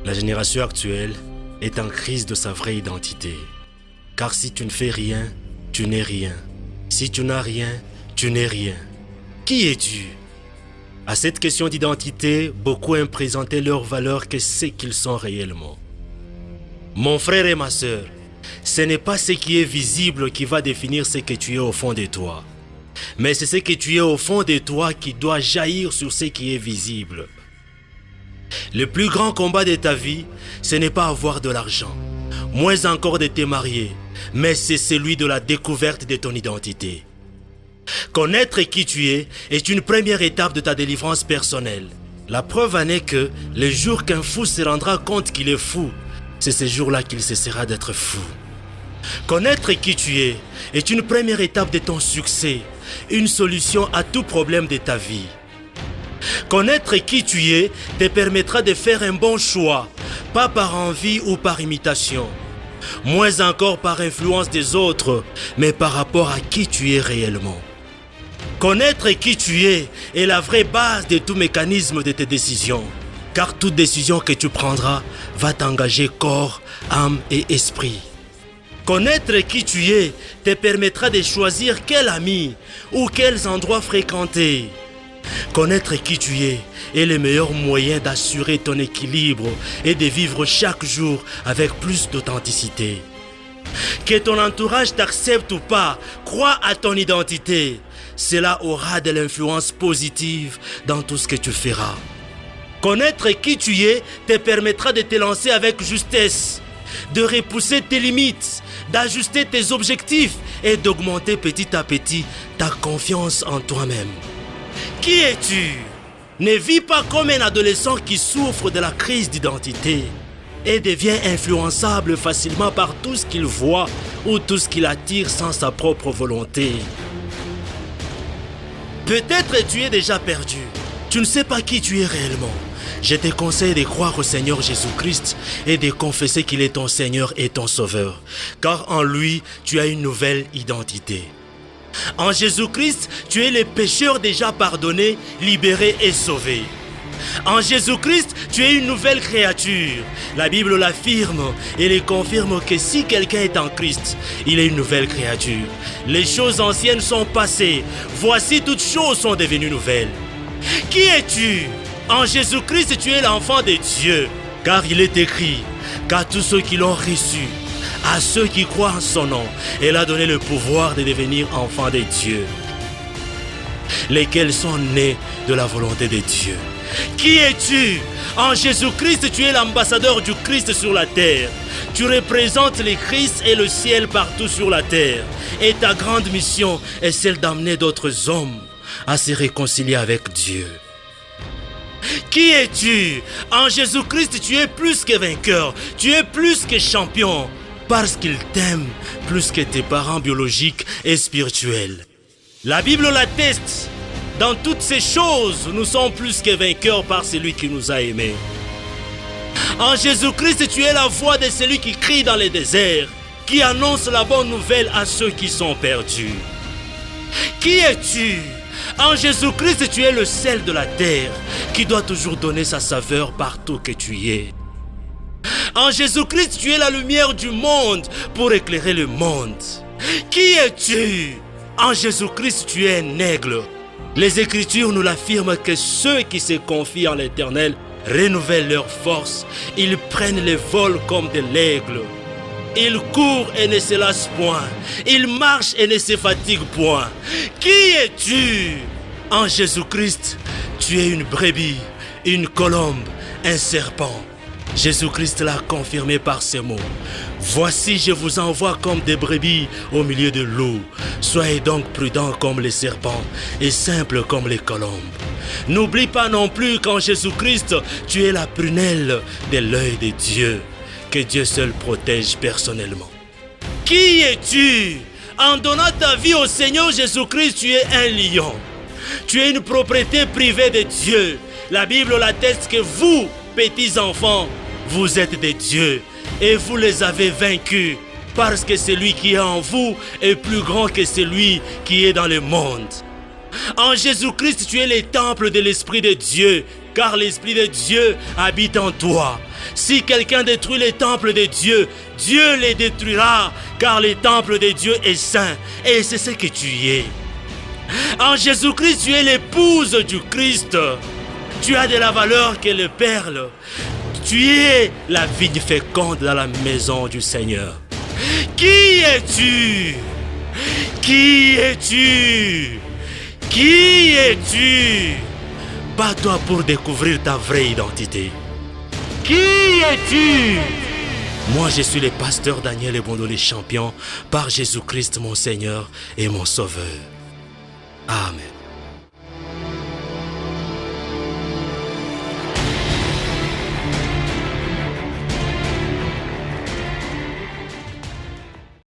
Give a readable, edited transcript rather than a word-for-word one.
La génération actuelle est en crise de sa vraie identité. Car si tu ne fais rien, tu n'es rien. Si tu n'as rien, tu n'es rien. Qui es-tu? À cette question d'identité, beaucoup aiment présenter leur valeur que ce qu'ils sont réellement. Mon frère et ma sœur, ce n'est pas ce qui est visible qui va définir ce que tu es au fond de toi. Mais c'est ce que tu es au fond de toi qui doit jaillir sur ce qui est visible. Le plus grand combat de ta vie, ce n'est pas avoir de l'argent, moins encore de te marier, mais c'est celui de la découverte de ton identité. Connaître qui tu es est une première étape de ta délivrance personnelle. La preuve en est que le jour qu'un fou se rendra compte qu'il est fou, c'est ce jour-là qu'il cessera d'être fou. Connaître qui tu es est une première étape de ton succès, une solution à tout problème de ta vie. Connaître qui tu es te permettra de faire un bon choix, pas par envie ou par imitation, moins encore par influence des autres, mais par rapport à qui tu es réellement. Connaître qui tu es est la vraie base de tout mécanisme de tes décisions, car toute décision que tu prendras va t'engager corps, âme et esprit. Connaître qui tu es te permettra de choisir quel ami ou quels endroits fréquenter. Connaître qui tu es est le meilleur moyen d'assurer ton équilibre et de vivre chaque jour avec plus d'authenticité. Que ton entourage t'accepte ou pas, crois à ton identité. Cela aura de l'influence positive dans tout ce que tu feras. Connaître qui tu es te permettra de te lancer avec justesse, de repousser tes limites, d'ajuster tes objectifs et d'augmenter petit à petit ta confiance en toi-même. Qui es-tu? Ne vis pas comme un adolescent qui souffre de la crise d'identité et devient influençable facilement par tout ce qu'il voit ou tout ce qu'il attire sans sa propre volonté. Peut-être tu es déjà perdu. Tu ne sais pas qui tu es réellement. Je te conseille de croire au Seigneur Jésus-Christ et de confesser qu'il est ton Seigneur et ton Sauveur, car en lui, tu as une nouvelle identité. En Jésus-Christ, tu es le pécheur déjà pardonné, libéré et sauvé. En Jésus-Christ, tu es une nouvelle créature. La Bible l'affirme et le confirme que si quelqu'un est en Christ, il est une nouvelle créature. Les choses anciennes sont passées. Voici toutes choses sont devenues nouvelles. Qui es-tu? En Jésus-Christ, tu es l'enfant de Dieu. Car il est écrit qu'à tous ceux qui l'ont reçu, à ceux qui croient en son nom, elle a donné le pouvoir de devenir enfants de Dieu, lesquels sont nés de la volonté de Dieu. Qui es-tu? En Jésus-Christ, tu es l'ambassadeur du Christ sur la terre. Tu représentes le Christ et le ciel partout sur la terre. Et ta grande mission est celle d'amener d'autres hommes à se réconcilier avec Dieu. Qui es-tu? En Jésus-Christ, tu es plus que vainqueur. Tu es plus que champion. Parce qu'il t'aime plus que tes parents biologiques et spirituels. La Bible l'atteste. Dans toutes ces choses, nous sommes plus que vainqueurs par celui qui nous a aimés. En Jésus-Christ, tu es la voix de celui qui crie dans les déserts, qui annonce la bonne nouvelle à ceux qui sont perdus. Qui es-tu? En Jésus-Christ, tu es le sel de la terre, qui doit toujours donner sa saveur partout que tu y es. En Jésus-Christ, tu es la lumière du monde pour éclairer le monde. Qui es-tu? En Jésus-Christ, tu es un aigle. Les Écritures nous l'affirment que ceux qui se confient en l'Éternel renouvellent leur force. Ils prennent le vol comme de l'aigle. Ils courent et ne se lassent point. Ils marchent et ne se fatiguent point. Qui es-tu? En Jésus-Christ, tu es une brebis, une colombe, un serpent. Jésus-Christ l'a confirmé par ces mots. Voici, je vous envoie comme des brebis au milieu de loups. Soyez donc prudents comme les serpents et simples comme les colombes. N'oublie pas non plus qu'en Jésus-Christ, tu es la prunelle de l'œil de Dieu, que Dieu seul protège personnellement. Qui es-tu? En donnant ta vie au Seigneur Jésus-Christ, tu es un lion. Tu es une propriété privée de Dieu. La Bible l'atteste que vous, petits enfants, vous êtes des dieux et vous les avez vaincus parce que celui qui est en vous est plus grand que celui qui est dans le monde. En Jésus-Christ, tu es le temple de l'Esprit de Dieu, car l'Esprit de Dieu habite en toi. Si quelqu'un détruit les temples de Dieu, Dieu les détruira, car le temple de Dieu est saint, et c'est ce que tu es. En Jésus-Christ, tu es l'épouse du Christ. Tu as de la valeur que les perles. Tu es la vigne féconde dans la maison du Seigneur. Qui es-tu? Qui es-tu? Qui es-tu? Bats-toi pour découvrir ta vraie identité. Qui es-tu? Moi, je suis le pasteur Daniel Ebondoli, champion par Jésus-Christ, mon Seigneur et mon Sauveur. Amen.